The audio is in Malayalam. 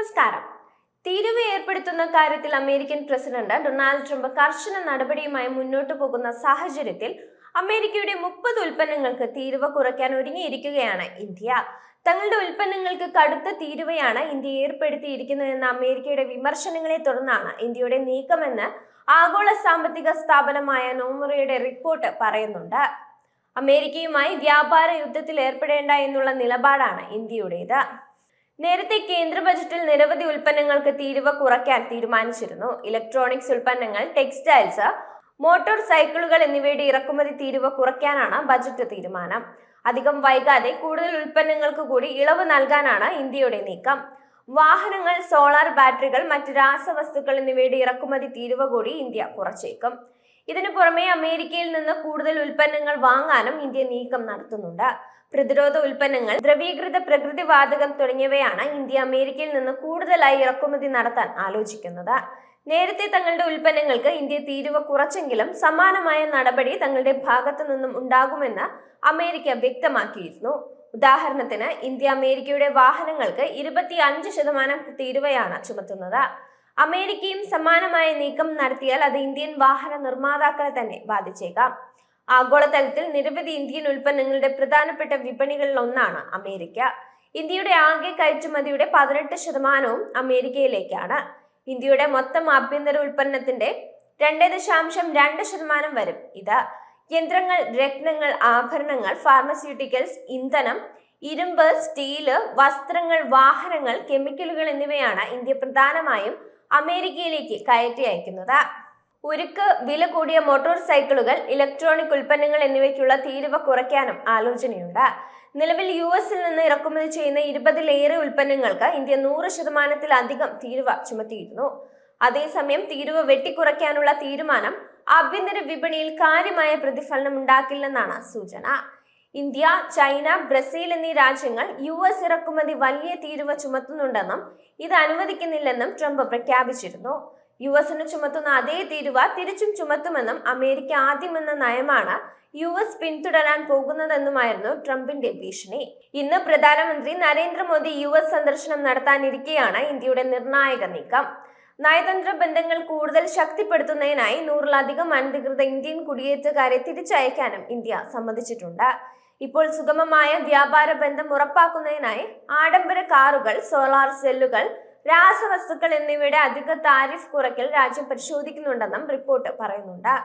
നമസ്കാരം. തീരുവ ഏർപ്പെടുത്തുന്ന കാര്യത്തിൽ അമേരിക്കൻ പ്രസിഡന്റ് ഡൊണാൾഡ് ട്രംപ് കർശന നടപടിയുമായി മുന്നോട്ടു പോകുന്ന സാഹചര്യത്തിൽ അമേരിക്കയുടെ 30 ഉൽപ്പന്നങ്ങൾക്ക് തീരുവ കുറയ്ക്കാൻ ഒരുങ്ങിയിരിക്കുകയാണ് ഇന്ത്യ. തങ്ങളുടെ ഉൽപ്പന്നങ്ങൾക്ക് കടുത്ത തീരുവയാണ് ഇന്ത്യ ഏർപ്പെടുത്തിയിരിക്കുന്നതെന്ന അമേരിക്കയുടെ വിമർശനങ്ങളെ തുടർന്നാണ് ഇന്ത്യയുടെ നീക്കമെന്ന് ആഗോള സാമ്പത്തിക സ്ഥാപനമായ നോമുറയുടെ റിപ്പോർട്ട് പറയുന്നുണ്ട്. അമേരിക്കയുമായി വ്യാപാര യുദ്ധത്തിൽ ഏർപ്പെടേണ്ട എന്നുള്ള നിലപാടാണ് ഇന്ത്യയുടേത്. നേരത്തെ കേന്ദ്ര ബജറ്റിൽ നിരവധി ഉൽപ്പന്നങ്ങൾക്ക് തീരുവ കുറയ്ക്കാൻ തീരുമാനിച്ചിരുന്നു. ഇലക്ട്രോണിക്സ് ഉൽപ്പന്നങ്ങൾ, ടെക്സ്റ്റൈൽസ്, മോട്ടോർ സൈക്കിളുകൾ എന്നിവയുടെ ഇറക്കുമതി തീരുവ കുറയ്ക്കാനാണ് ബജറ്റ് തീരുമാനം. അധികം വൈകാതെ കൂടുതൽ ഉൽപ്പന്നങ്ങൾക്ക് കൂടി ഇളവ് നൽകാനാണ് ഇന്ത്യയുടെ നീക്കം. വാഹനങ്ങൾ, സോളാർ ബാറ്ററികൾ, മറ്റ് രാസവസ്തുക്കൾ എന്നിവയുടെ ഇറക്കുമതി തീരുവ കൂടി ഇന്ത്യ കുറച്ചേക്കും. ഇതിനു പുറമെ അമേരിക്കയിൽ നിന്ന് കൂടുതൽ ഉൽപ്പന്നങ്ങൾ വാങ്ങാനും ഇന്ത്യ നീക്കം നടത്തുന്നുണ്ട്. പ്രതിരോധ ഉൽപ്പന്നങ്ങൾ, ദ്രവീകൃത പ്രകൃതിവാതകം തുടങ്ങിയവയാണ് ഇന്ത്യ അമേരിക്കയിൽ നിന്ന് കൂടുതലായി ഇറക്കുമതി നടത്താൻ ആലോചിക്കുന്നത്. നേരത്തെ തങ്ങളുടെ ഉൽപ്പന്നങ്ങൾക്ക് ഇന്ത്യ തീരുവ കുറച്ചെങ്കിലും സമാനമായ നടപടി തങ്ങളുടെ ഭാഗത്തു നിന്നും ഉണ്ടാകുമെന്ന് അമേരിക്ക വ്യക്തമാക്കിയിരുന്നു. ഉദാഹരണത്തിന്, ഇന്ത്യ അമേരിക്കയുടെ വാഹനങ്ങൾക്ക് 25% തീരുവയാണ് ചുമത്തുന്നത്. അമേരിക്കയും സമാനമായ നീക്കം നടത്തിയാൽ അത് ഇന്ത്യൻ വാഹന നിർമ്മാതാക്കളെ തന്നെ ബാധിച്ചേക്കാം. ആഗോളതലത്തിൽ നിരവധി ഇന്ത്യൻ ഉൽപ്പന്നങ്ങളുടെ പ്രധാനപ്പെട്ട വിപണികളിൽ ഒന്നാണ് അമേരിക്ക. ഇന്ത്യയുടെ ആകെ കയറ്റുമതിയുടെ 18% അമേരിക്കയിലേക്കാണ്. ഇന്ത്യയുടെ മൊത്തം ആഭ്യന്തര ഉൽപ്പന്നത്തിന്റെ 2.2% വരും ഇത്. യന്ത്രങ്ങൾ, രത്നങ്ങൾ, ആഭരണങ്ങൾ, ഫാർമസ്യൂട്ടിക്കൽസ്, ഇന്ധനം, ഇരുമ്പ്, സ്റ്റീല്, വസ്ത്രങ്ങൾ, വാഹനങ്ങൾ, കെമിക്കലുകൾ എന്നിവയാണ് ഇന്ത്യ പ്രധാനമായും അമേരിക്കയിലേക്ക് കയറ്റി അയക്കുന്നത്. ഉരുക്ക്, വില കൂടിയ മോട്ടോർ സൈക്കിളുകൾ, ഇലക്ട്രോണിക് ഉൽപ്പന്നങ്ങൾ എന്നിവയ്ക്കുള്ള തീരുവ കുറയ്ക്കാനും ആലോചനയുണ്ട്. നിലവിൽ US-ൽ നിന്ന് ഇറക്കുമതി ചെയ്യുന്ന 20-ലേറെ ഉൽപ്പന്നങ്ങൾക്ക് ഇന്ത്യ 100%-ലധികം തീരുവ ചുമത്തിയിരുന്നു. അതേസമയം തീരുവ വെട്ടിക്കുറയ്ക്കാനുള്ള തീരുമാനം ആഭ്യന്തര വിപണിയിൽ കാര്യമായ പ്രതിഫലനം ഉണ്ടാക്കില്ലെന്നാണ് സൂചന. ഇന്ത്യ, ചൈന, ബ്രസീൽ എന്നീ രാജ്യങ്ങൾ US ഇറക്കുമതി വലിയ തീരുവ ചുമത്തുന്നുണ്ടെന്നും ഇത് അനുവദിക്കുന്നില്ലെന്നും ട്രംപ് പ്രഖ്യാപിച്ചിരുന്നു. US-ന് ചുമത്തുന്ന അതേ തീരുവ തിരിച്ചും ചുമത്തുമെന്നും അമേരിക്ക ആദ്യമെന്ന നയമാണ് US പിന്തുടരാൻ പോകുന്നതെന്നുമായിരുന്നു ട്രംപിന്റെ ഭീഷണി. ഇന്ന് പ്രധാനമന്ത്രി നരേന്ദ്രമോദി US സന്ദർശനം നടത്താനിരിക്കെയാണ് ഇന്ത്യയുടെ നിർണായക നീക്കം. നയതന്ത്ര ബന്ധങ്ങൾ കൂടുതൽ ശക്തിപ്പെടുത്തുന്നതിനായി 100-ലധികം അനധികൃത ഇന്ത്യൻ കുടിയേറ്റക്കാരെ തിരിച്ചയക്കാനും ഇന്ത്യ സമ്മതിച്ചിട്ടുണ്ട്. ഇപ്പോൾ സുഗമമായ വ്യാപാര ബന്ധം ഉറപ്പാക്കുന്നതിനായി ആഡംബര കാറുകൾ, സോളാർ സെല്ലുകൾ, രാസവസ്തുക്കൾ എന്നിവയുടെ അധിക താരിഫ് കുറയ്ക്കൽ രാജ്യം പരിശോധിക്കുന്നുണ്ടെന്നും റിപ്പോർട്ട് പറയുന്നുണ്ട്.